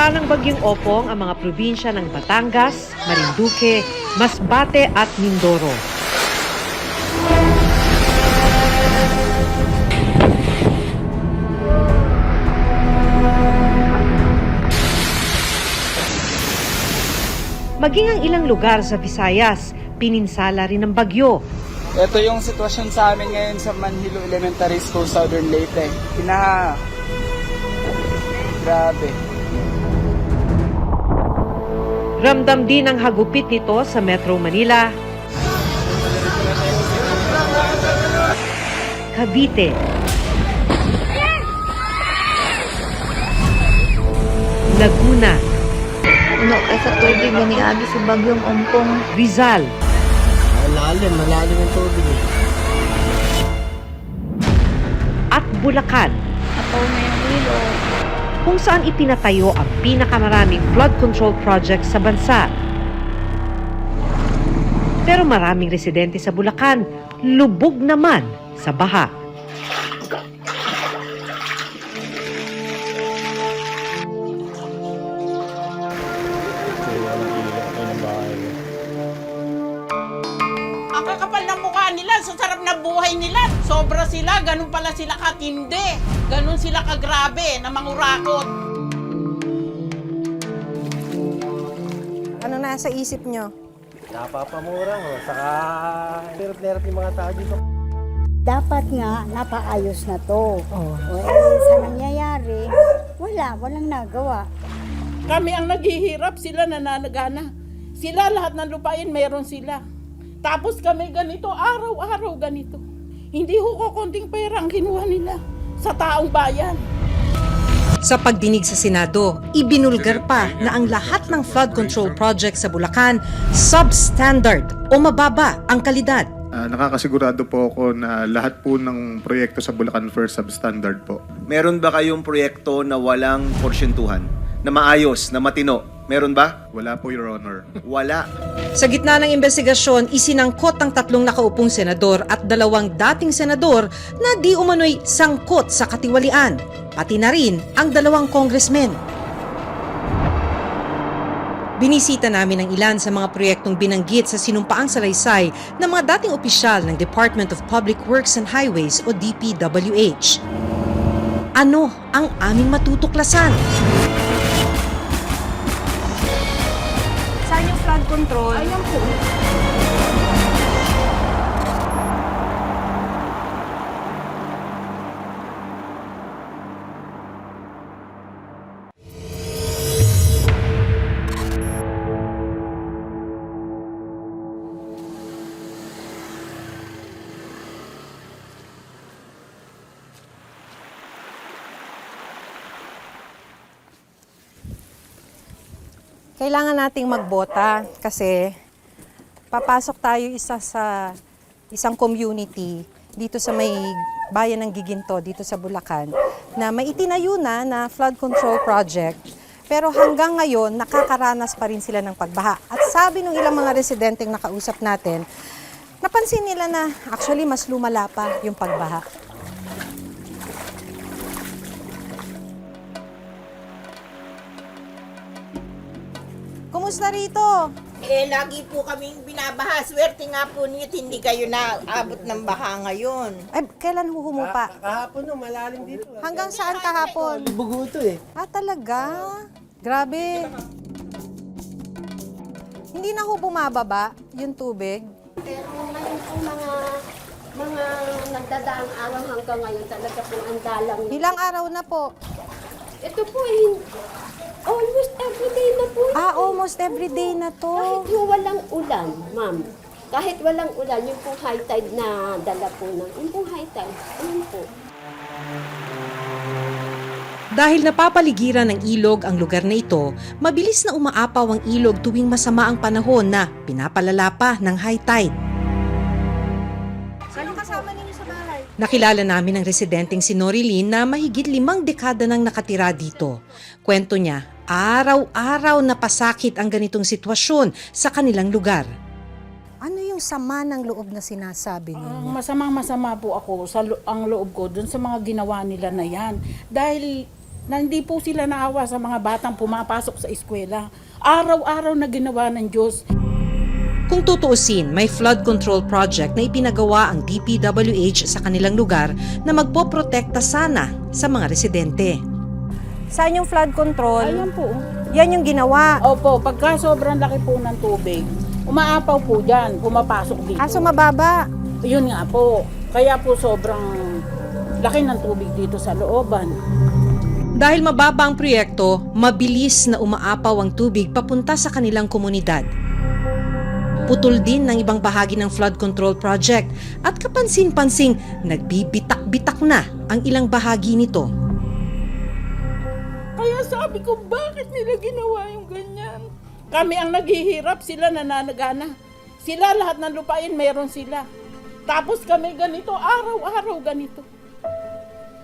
Sinampa ng bagyong Opong ang mga probinsya ng Batangas, Marinduque, Masbate at Mindoro. Maging ang ilang lugar sa Visayas, pininsala rin ng bagyo. Ito yung sitwasyon sa amin ngayon sa Manhilo Elementary School, Southern Leyte. Grabe. Ramdam din ang hagupit nito sa Metro Manila, Cavite, Laguna, Sa tubig ni abi si bagyong Ompong. Rizal, Malalim ang tubig eh. at Bulacan, Apaw na yung ilo. kung saan ipinatayo ang pinakamaraming flood control project sa bansa. Pero maraming residente sa Bulacan, lubog naman sa baha. Ang kakapal ng mukha nila, sa sarap na buhay nila. Sobra sila, ganun pala sila katindi. Ganun sila kagrabe na mangurakot. Ano nasa isip nyo? Napapamura mo, saka hirap-hirap yung mga tao dito. Dapat nga napaayos na to. Sa nangyayari, walang nagawa. Kami ang naghihirap, sila nananagana. Sila lahat ng lupain, meron sila. Tapos kami ganito, araw-araw ganito. Hindi ho ko konting pera ang kinuha nila sa taong bayan. Sa pagdinig sa Senado, ibinulgar pa na ang lahat ng flood control project sa Bulacan substandard o mababa ang kalidad. Nakakasigurado po ako na lahat po ng proyekto sa Bulacan First substandard po. Meron ba kayong proyekto na walang porsyentuhan? Na maayos, na matino? Meron ba? Wala po, Your Honor. Wala. Sa gitna ng investigasyon, isinangkot ang 3 nakaupong senador at 2 dating senador na di umano'y sangkot sa katiwalian, pati na rin ang 2 congressmen. Binisita namin ang ilan sa mga proyektong binanggit sa sinumpaang salaysay ng mga dating opisyal ng Department of Public Works and Highways o DPWH. Ano ang aming matutuklasan? Saan yung flood control? Ayan po. Kailangan nating magbota kasi papasok tayo isa sa isang community dito sa may bayan ng Giginto, dito sa Bulacan, na may itinayo na flood control project. Pero hanggang ngayon, nakakaranas pa rin sila ng pagbaha. At sabi ng ilang mga residenteng nakausap natin, napansin nila na actually mas lumala pa yung pagbaha. Kumusta rito? Lagi po kaming binabaha. Swerte nga po niyo, hindi kayo naabot ng baha ngayon. Ay, kailan humupa? Kahapon no, malalim dito. Hanggang saan kahapon? Bugo ito eh. Talaga? Grabe. Hindi na ho bumababa yung tubig? Pero ngayon po mga nagdadaang araw hanggang ngayon talaga po ang dalang. Ilang araw na po? Ito po almost everyday na po. Almost every day na to. Kahit yung walang ulan, ma'am. Kahit walang ulan, yung pong high tide na dala po yung pong high tide, ayun po. Dahil napapaligiran ng ilog ang lugar na ito, mabilis na umaapaw ang ilog tuwing masama ang panahon na pinapalala pa ng high tide. Saan yung kasama ninyo sa bahay? Nakilala namin ang residenteng si Norilyn na mahigit 5 dekada nang nakatira dito. Kwento niya, araw-araw na pasakit ang ganitong sitwasyon sa kanilang lugar. Ano yung sama ng loob na sinasabi ninyo? Masamang-masama po ako sa ang loob ko dun sa mga ginawa nila na yan. Dahil na hindi po sila naawa sa mga batang pumapasok sa eskwela. Araw-araw na ginawa ng Diyos. Kung tutuusin, may flood control project na ipinagawa ang DPWH sa kanilang lugar na magpoprotekta sana sa mga residente. Saan yung flood control? Ayan po. Yan yung ginawa. Opo, pagka sobrang laki po ng tubig, umaapaw po dyan, pumapasok dito. Kaso mababa. Yun nga po. Kaya po sobrang laki ng tubig dito sa looban. Dahil mababa ang proyekto, mabilis na umaapaw ang tubig papunta sa kanilang komunidad. Putol din ng ibang bahagi ng flood control project at kapansin-pansing nagbibitak-bitak na ang ilang bahagi nito. Kaya sabi ko, bakit nila ginawa yung ganyan? Kami ang naghihirap, sila nananagana. Sila lahat ng lupain, meron sila. Tapos kami ganito, araw-araw ganito.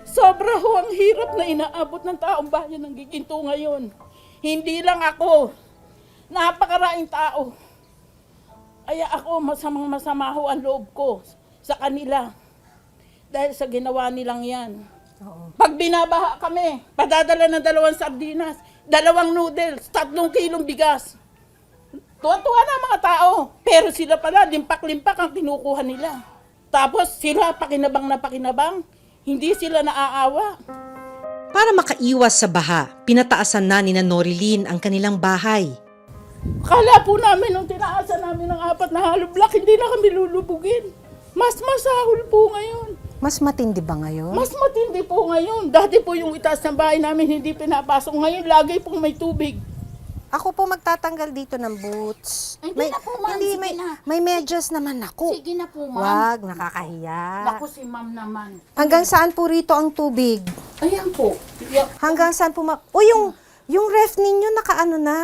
Sobra ho ang hirap na inaabot ng taong bayan ng Giginto ngayon. Hindi lang ako, napakaraing tao. Kaya ako, masama ho ang loob ko sa kanila. Dahil sa ginawa nilang yan. Pag binabaha kami, padadala ng 2 sardinas, 2 noodles, 3 kilong bigas. Tuwa-tuwa na mga tao. Pero sila pala, limpak-limpak ang kinukuha nila. Tapos sila, pakinabang na pakinabang, hindi sila naaawa. Para makaiwas sa baha, pinataasan na ni Norilyn ang kanilang bahay. Kala po namin nung tinaasan namin ng 4 na hollow block, hindi na kami lulubugin. Mas masahol po ngayon. Mas matindi ba ngayon? Mas matindi po ngayon. Dati po yung itaas ng bahay namin hindi pinapasok. Ngayon lagi pong may tubig. Ako po magtatanggal dito ng boots. Hindi na po, ma'am. Sige may, na. may medyas naman ako. Sige na po, ma'am. Wag, nakakahiya. Naku si ma'am naman. Hanggang saan po rito ang tubig? Ayan po. Hanggang saan po yung ref ninyo nakaano na.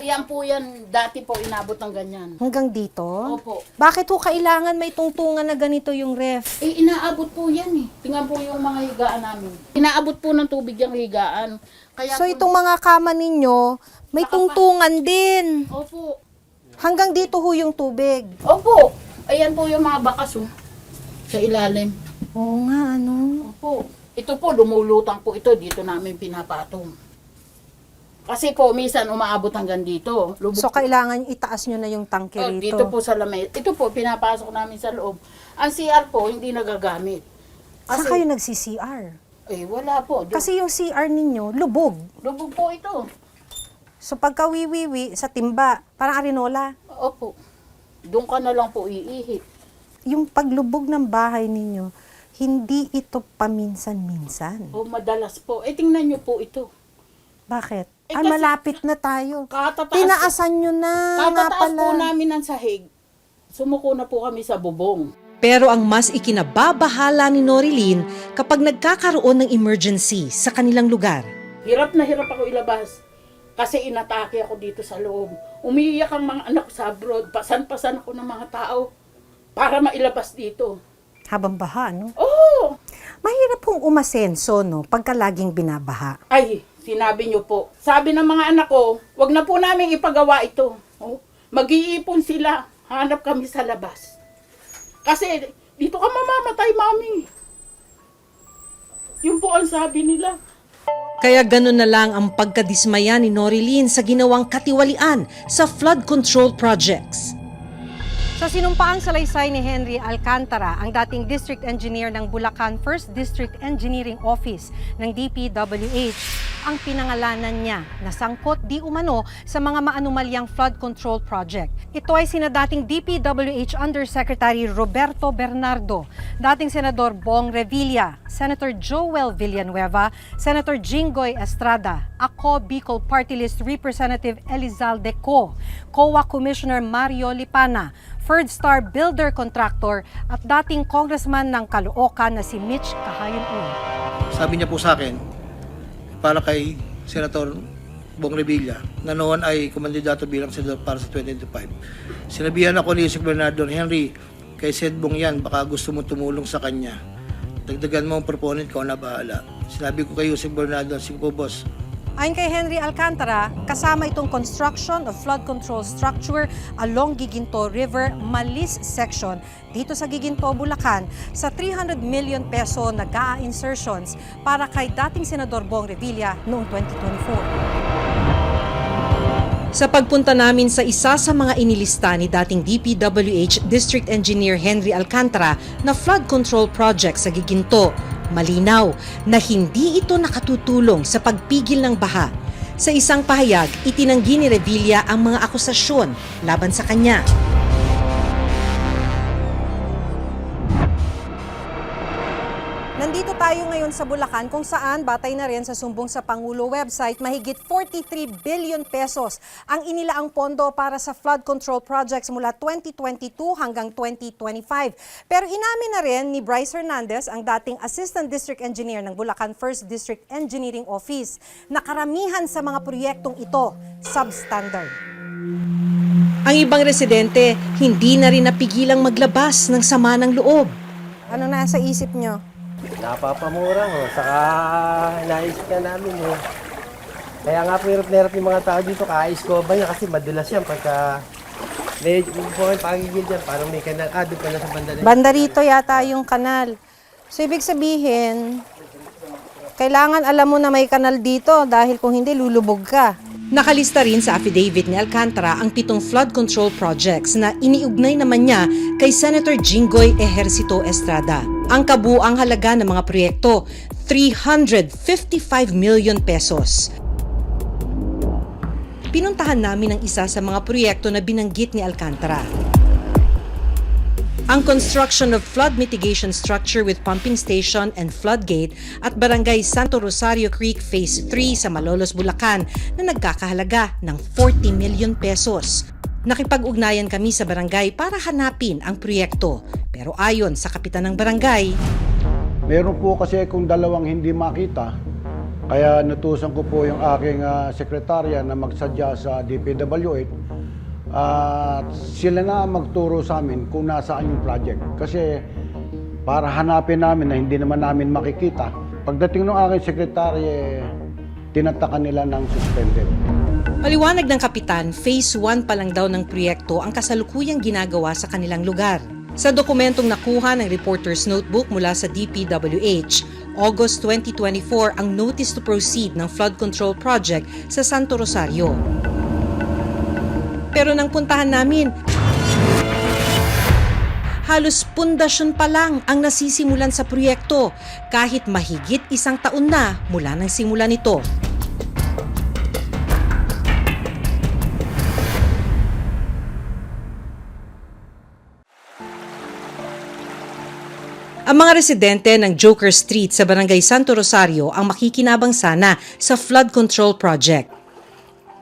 Ayan po yan. Dati po inabot ng ganyan. Hanggang dito? Opo. Bakit ho kailangan may tungtungan na ganito yung ref? Eh, inaabot po yan eh. Tingnan po yung mga higaan namin. Inaabot po ng tubig yung higaan. Kaya So po, itong mga kama ninyo, may tungtungan din. Opo. Hanggang dito ho yung tubig. Opo. Ayan po yung mga bakas oh. Sa ilalim. Oo nga, ano? Opo. Ito po, lumulutang po ito. Dito namin pinapatong. Kasi po, minsan umaabot hanggang dito. Lubog So kailangan itaas nyo na yung tangke Oh, rito. dito po sa lamay. Ito po, pinapasok namin sa loob. Ang CR po, hindi nagagamit. Saan kayo nagsi-CR? Eh, wala po. Kasi yung CR ninyo, lubog. Lubog po ito. So pagka wiwiwi sa timba, parang arinola, Opo. Doon ka na lang po iihi. yung paglubog ng bahay ninyo, hindi ito paminsan-minsan. O madalas po. Eh, tingnan nyo po ito. Bakit? Eh, Ay, kasi- malapit na tayo. Katataas, Tinaasan nyo na nga katataas pala. po namin ng sahig. Sumuko na po kami sa bubong. Pero ang mas ikinababahala ni Norilyn kapag nagkakaroon ng emergency sa kanilang lugar. Hirap na hirap ako ilabas. Kasi inatake ako dito sa loob. Umiiyak ang mga anak ko sa abroad. Pasan-pasan ako ng mga tao para mailabas dito. Habang baha, no? Oh! Mahirap pong umasenso, no? Pagka laging binabaha. Ay, sinabi niyo po. Sabi ng mga anak ko, wag na po namin ipagawa ito. Oh, mag-iipon sila. Hanap kami sa labas. Kasi dito ka mamamatay, mami. Yun po ang sabi nila. Kaya ganun na lang ang pagkadismaya ni Norilyn sa ginawang katiwalian sa flood control projects. Sa sinumpaang salaysay ni Henry Alcantara, ang dating District Engineer ng Bulacan 1st District Engineering Office ng DPWH, ang pinangalanan niya na sangkot di umano sa mga maanumalyang flood control project. Ito ay sina dating DPWH Undersecretary Roberto Bernardo, dating Senador Bong Revilla, Senator Joel Villanueva, Senator Jinggoy Estrada, ako Bicol Party List Representative Elizalde Co, COA Commissioner Mario Lipana, Third Star Builder Contractor at dating congressman ng Caloocan na si Mitch Cahayon-Un. Sabi niya po sa akin, para kay Senator Bong Revilla, na noon ay kumandidato bilang senador para sa 2025. Sinabihan ako ni Yusek Bernardo, Henry, kay Sed Bong yan, baka gusto mo tumulong sa kanya. Dagdagan mo ang proponent ko na bahala. Sinabi ko kay Yusek Bernardo, sige po boss, Ayon kay Henry Alcantara, kasama itong construction of flood control structure along Giginto River Malis section dito sa Giginto, Bulacan sa 300 million peso na GAA insertions para kay dating Senador Bong Revilla noong 2024. Sa pagpunta namin sa isa sa mga inilista ni dating DPWH District Engineer Henry Alcantara na flood control project sa Giginto, malinaw na hindi ito nakatutulong sa pagpigil ng baha. Sa isang pahayag, itinanggi ni Revilla ang mga akusasyon laban sa kanya. Nandito tayo ngayon sa Bulacan kung saan batay na rin sa sumbong sa Pangulo website, mahigit 43 billion pesos ang inilaang pondo para sa flood control projects mula 2022 hanggang 2025. Pero inamin na rin ni Bryce Hernandez, ang dating Assistant District Engineer ng Bulacan 1st District Engineering Office, na karamihan sa mga proyektong ito substandard. Ang ibang residente, hindi na rin napigilang maglabas ng sama ng loob. Ano nasa isip nyo? Napapamura ho, saka naisip ka namin eh. Kaya nga po hirap na hirap yung mga tao dito, ka-iskoba niya kasi madulas yan pagka may pagigil dyan, parang may kanal, doon ka na sa banda na. Banda rito yata yung kanal. So ibig sabihin, kailangan alam mo na may kanal dito dahil kung hindi lulubog ka. Nakalista rin sa affidavit ni Alcantara ang 7 flood control projects na iniugnay naman niya kay Senator Jinggoy Ejercito Estrada. Ang kabuang halaga ng mga proyekto, 355 million pesos. Pinuntahan namin ang isa sa mga proyekto na binanggit ni Alcantara. Ang construction of flood mitigation structure with pumping station and floodgate at Barangay Santo Rosario Creek Phase 3 sa Malolos, Bulacan na nagkakahalaga ng 40 million pesos. Nakipag-ugnayan kami sa barangay para hanapin ang proyekto. Pero ayon sa kapitan ng barangay, meron po kasi kung dalawang hindi makita, kaya natusan ko po yung aking sekretarya na magsadya sa DPWH at sila na magturo sa amin kung nasaan yung project. Kasi para hanapin namin na hindi naman namin makikita. Pagdating ng aking sekretarya, tinatakan nila ng suspended. paliwanag ng kapitan, Phase 1 pa lang daw ng proyekto ang kasalukuyang ginagawa sa kanilang lugar. Sa dokumentong nakuha ng reporter's notebook mula sa DPWH, August 2024 ang notice to proceed ng flood control project sa Santo Rosario. Pero nang puntahan namin, halos pundasyon pa lang ang nasisimulan sa proyekto kahit mahigit 1 taon na mula nang simula nito. Ang mga residente ng Joker Street sa Barangay Santo Rosario ang makikinabang sana sa flood control project.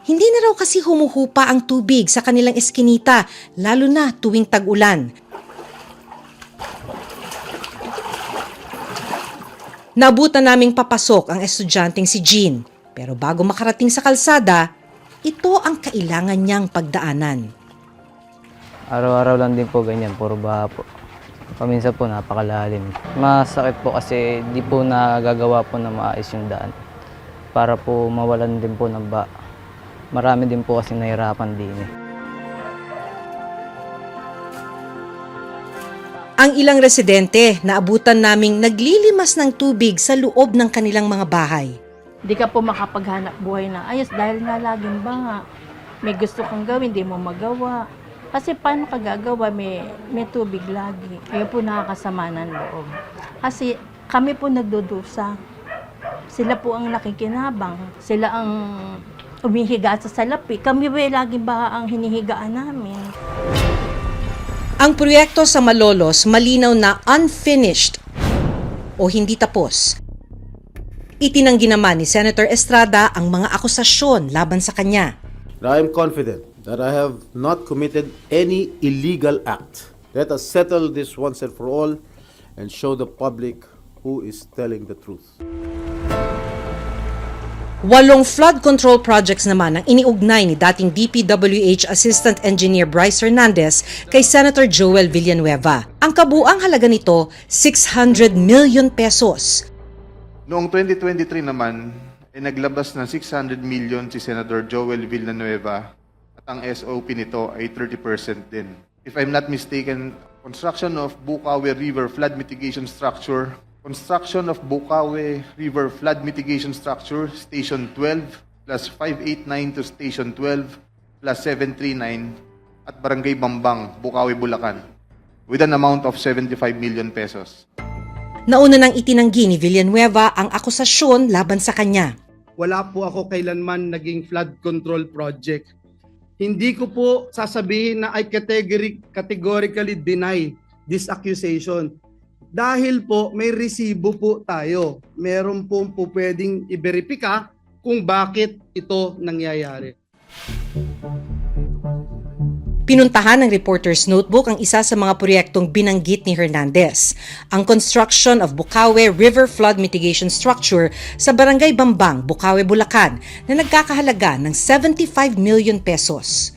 Hindi na raw kasi humuhupa ang tubig sa kanilang eskinita, lalo na tuwing tag-ulan. Naabutan naming papasok ang estudyanteng si Jean, pero bago makarating sa kalsada, ito ang kailangan niyang pagdaanan. Araw-araw lang din po ganyan, puro baha po. Paminsan po napakalalim. Masakit po kasi di po nagagawa po na maayos yung daan. Para po mawalan din po ng baha. Marami din po kasi nahirapan din eh. Ang ilang residente na abutan naming naglilimas ng tubig sa loob ng kanilang mga bahay. Di ka po makapaghanap buhay na ayos dahil nga laging banga. May gusto kang gawin, di mo magawa. Kasi paano ka gagawa, may tubig lagi. Kaya po nakakasama ng loob. Kasi kami po nagdudusa. Sila po ang nakikinabang. Sila ang umihiga sa salapi. Kami ba laging baha ang hinihigaan namin? Ang proyekto sa Malolos malinaw na unfinished o hindi tapos. Itinanggi naman ni Senator Estrada ang mga akusasyon laban sa kanya. I am confident that I have not committed any illegal act. Let us settle this once and for all and show the public who is telling the truth. 8 flood control projects naman ang iniugnay ni dating DPWH Assistant Engineer Bryce Hernandez kay Senator Joel Villanueva. Ang kabuang halaga nito, 600 million pesos. Noong 2023 naman, ay naglabas ng 600 million si Senator Joel Villanueva at ang SOP nito ay 30% din. If I'm not mistaken, construction of Bukawi River Flood Mitigation Structure, construction of Bukawi River Flood Mitigation Structure, Station 12, plus 589 to Station 12, plus 739, at Barangay Bambang, Bukawi, Bulacan, with an amount of 75 million pesos. Nauna nang itinanggi ni Villanueva ang akusasyon laban sa kanya. Wala po ako kailanman naging flood control project. Hindi ko po sasabihin na I categorically deny this accusation. Dahil po may resibo po tayo. Meron po pwedeng i-verifika kung bakit ito nangyayari. Pinuntahan ng Reporter's Notebook ang isa sa mga proyektong binanggit ni Hernandez, ang construction of Bukawi River Flood Mitigation Structure sa Barangay Bambang, Bukawi, Bulacan na nagkakahalaga ng 75 million pesos.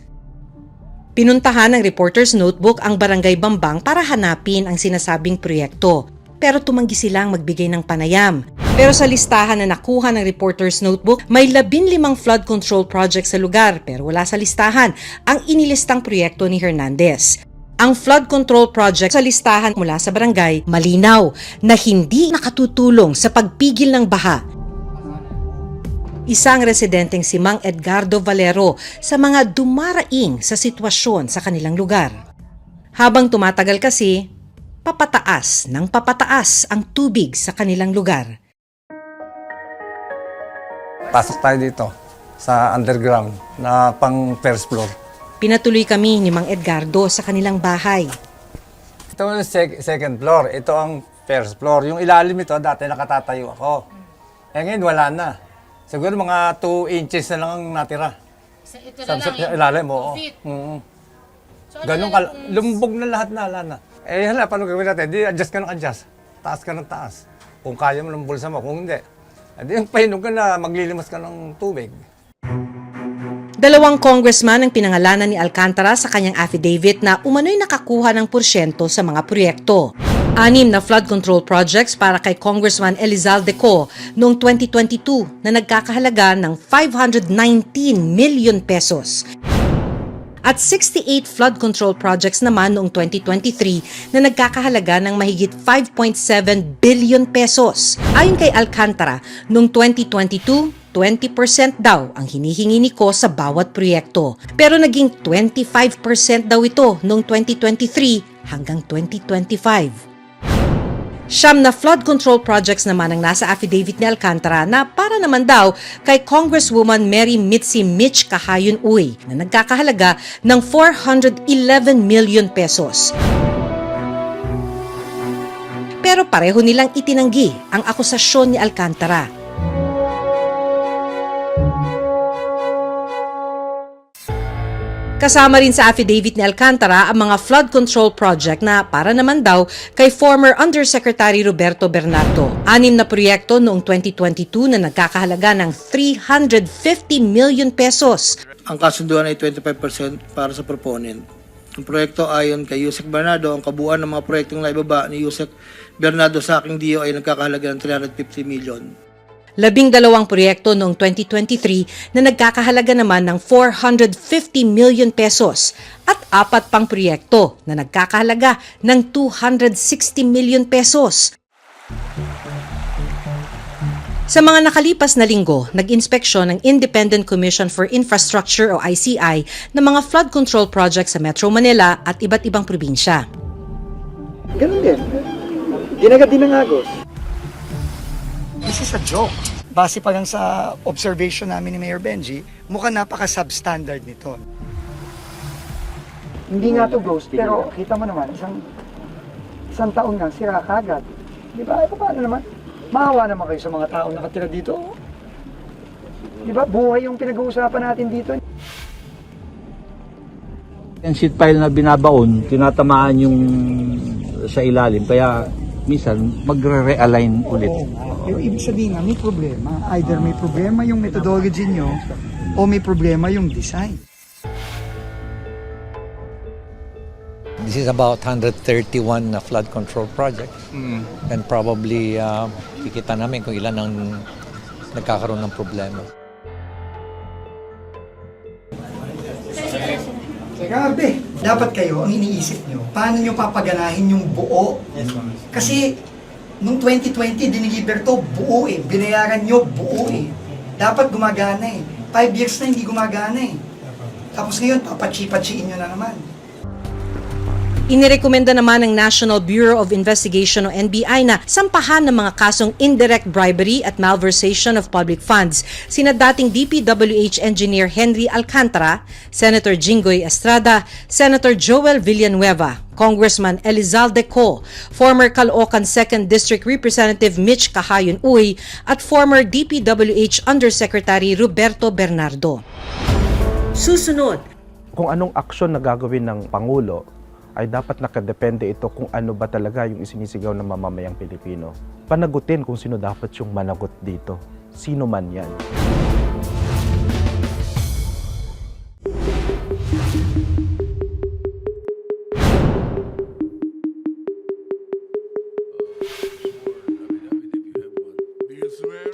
Pinuntahan ng Reporter's Notebook ang Barangay Bambang para hanapin ang sinasabing proyekto, pero tumanggi silang magbigay ng panayam. Pero sa listahan na nakuha ng Reporter's Notebook, may 15 flood control projects sa lugar pero wala sa listahan ang inilistang proyekto ni Hernandez. Ang flood control project sa listahan mula sa barangay malinaw na hindi nakatutulong sa pagpigil ng baha. Isang residenteng si Mang Edgardo Valero sa mga dumaraing sa sitwasyon sa kanilang lugar. Habang tumatagal kasi, papataas ng papataas ang tubig sa kanilang lugar. Pasok tayo dito sa underground na pang first floor. Pinatuloy kami ni Mang Edgardo sa kanilang bahay. Ito ang second floor. Ito ang first floor. Yung ilalim ito, dati nakatatayo ako. Ngayon wala na. Siguro mga 2 inches na lang ang natira. Ito na lang, ilalim, oo. feet. So, Ganun lumbog na lahat na, wala na. Hala, paano gawin natin? Di adjust ka ng adjust. Taas ka ng taas. Kung kaya mo ng bulsa mo, kung hindi. Hindi yung pahinog ka na maglilimas ka ng tubig. 2 congressman ang pinangalanan ni Alcantara sa kanyang affidavit na umano'y nakakuha ng porsyento sa mga proyekto. 6 na flood control projects para kay Congressman Elizalde Co noong 2022 na nagkakahalaga ng 519 million pesos. At 68 flood control projects naman noong 2023 na nagkakahalaga ng mahigit 5.7 billion pesos. Ayon kay Alcantara, noong 2022, 20% daw ang hinihingi ni Co sa bawat proyekto. Pero naging 25% daw ito noong 2023 hanggang 2025. 9 na flood control projects naman ang nasa affidavit ni Alcantara na para naman daw kay Congresswoman Mary Mitzi Mitch Kahayon Uy na nagkakahalaga ng 411 million pesos. Pero pareho nilang itinanggi ang akusasyon ni Alcantara. Kasama rin sa affidavit ni Alcantara ang mga flood control project na para naman daw kay former Undersecretary Roberto Bernardo. 6 na proyekto noong 2022 na nagkakahalaga ng 350 million pesos. Ang kasunduan ay 25% para sa proponent. Ang proyekto ayon kay Yusek Bernardo, ang kabuuan ng mga proyektong naibaba ni Yusek Bernardo sa aking DO ay nagkakahalaga ng 350 million. 12 proyekto noong 2023 na nagkakahalaga naman ng 450 million pesos at 4 pang proyekto na nagkakahalaga ng 260 million pesos. Sa mga nakalipas na linggo, nag-inspeksyon ng Independent Commission for Infrastructure o ICI ng mga flood control projects sa Metro Manila at iba't ibang probinsya. Ganun din. Dinagos. This is a joke. Base pa lang sa observation namin ni Mayor Benji, mukhang napaka-substandard nito. Hindi nga to ghost, pero kita mo naman, isang taon nga, sira kagad. Di ba? Paano naman? Maawa naman kayo sa mga taong nakatira dito. Di ba? Buhay yung pinag-uusapan natin dito. Yung sheet pile na binabaon, tinatamaan yung sa ilalim, kaya minsan magre-realign ulit. Pero ibig sabihin nga, may problema. Either may problema yung methodology nyo o may problema yung design. This is about 131 na flood control project. And probably kikita namin kung ilan ang nagkakaroon ng problema. Grabe. Dapat kayo, ang iniisip nyo, paano nyo papaganahin yung buo? Kasi, nung 2020, diniliver to, buo eh. Binayaran nyo, buo eh. Dapat gumagana eh. 5 years na hindi gumagana eh. Tapos ngayon, papatsi-patsiin nyo na naman. Inirekomenda naman ng National Bureau of Investigation o NBI na sampahan ng mga kasong indirect bribery at malversation of public funds sina dating DPWH Engineer Henry Alcantara, Senator Jinggoy Estrada, Senator Joel Villanueva, Congressman Elizalde Co, former Caloocan 2nd District Representative Mitch Cahayon Uy, at former DPWH Undersecretary Roberto Bernardo. Susunod, kung anong aksyon na gagawin ng Pangulo, ay dapat nakadepende ito kung ano ba talaga yung isinisigaw ng mamamayang Pilipino. Panagutin kung sino dapat yung managot dito. Sino man yan.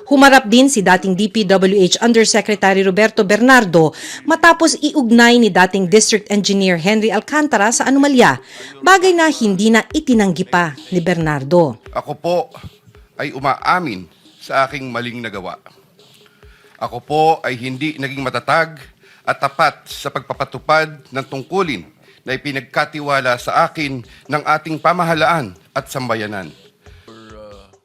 Humarap din si dating DPWH Undersecretary Roberto Bernardo matapos iugnay ni dating District Engineer Henry Alcantara sa anomalya, bagay na hindi na itinanggi pa ni Bernardo. Ako po ay umaamin sa aking maling nagawa. Ako po ay hindi naging matatag at tapat sa pagpapatupad ng tungkulin na ipinagkatiwala sa akin ng ating pamahalaan at sambayanan.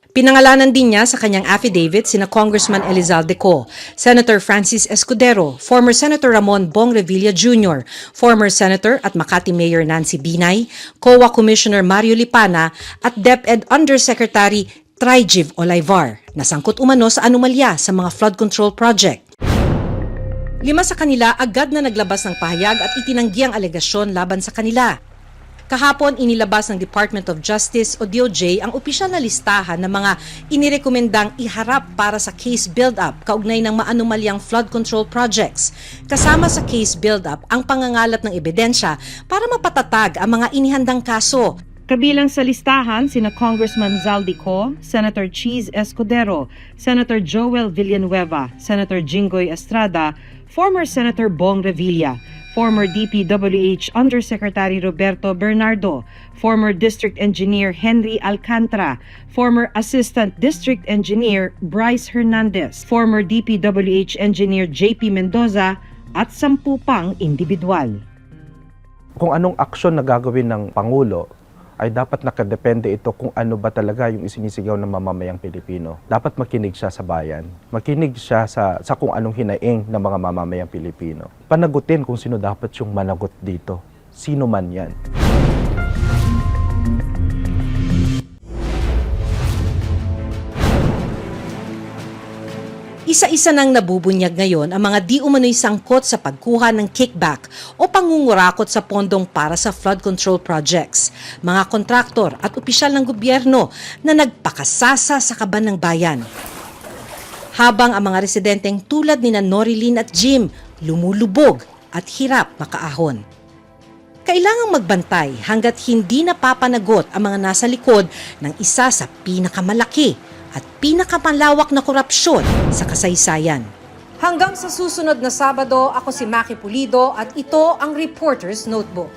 Pinangalanan din niya sa kanyang affidavit sina Congressman Elizalde Co, Senator Francis Escudero, former Senator Ramon Bong Revilla Jr., former Senator at Makati Mayor Nancy Binay, COA Commissioner Mario Lipana at DepEd Undersecretary Trijiv Olivar, na sangkot umano sa anomalya sa mga flood control project. 5 sa kanila agad na naglabas ng pahayag at itinanggi ang alegasyon laban sa kanila. Kahapon, inilabas ng Department of Justice o DOJ ang opisyal na listahan ng mga inirekomendang iharap para sa case build-up kaugnay ng maanomalyang flood control projects. Kasama sa case build-up ang pangangalat ng ebidensya para mapatatag ang mga inihandang kaso. Kabilang sa listahan sina Congressman Zaldi Co, Senator Cheese Escudero, Senator Joel Villanueva, Senator Jinggoy Estrada, former Senator Bong Revilla, former DPWH Undersecretary Roberto Bernardo, former District Engineer Henry Alcantara, former Assistant District Engineer Bryce Hernandez, former DPWH Engineer JP Mendoza, at 10 pang individual. Kung anong aksyon na gagawin ng Pangulo, ay dapat nakadepende ito kung ano ba talaga yung isinisigaw ng mamamayang Pilipino. Dapat makinig siya sa bayan. Makinig siya sa kung anong hinaing ng mga mamamayang Pilipino. Panagutin kung sino dapat yung managot dito. Sino man yan. Isa-isa nang nabubunyag ngayon ang mga di umano'y sangkot sa pagkuha ng kickback o pangungurakot sa pondong para sa flood control projects, mga kontraktor at opisyal ng gobyerno na nagpakasasa sa kaban ng bayan. Habang ang mga residenteng tulad ni Norilyn at Jim lumulubog at hirap makaahon. Kailangang magbantay hanggat hindi napapanagot ang mga nasa likod ng isa sa pinakamalaki at pinakamalawak na korupsyon sa kasaysayan. Hanggang sa susunod na Sabado, ako si Maki Pulido at ito ang Reporter's Notebook.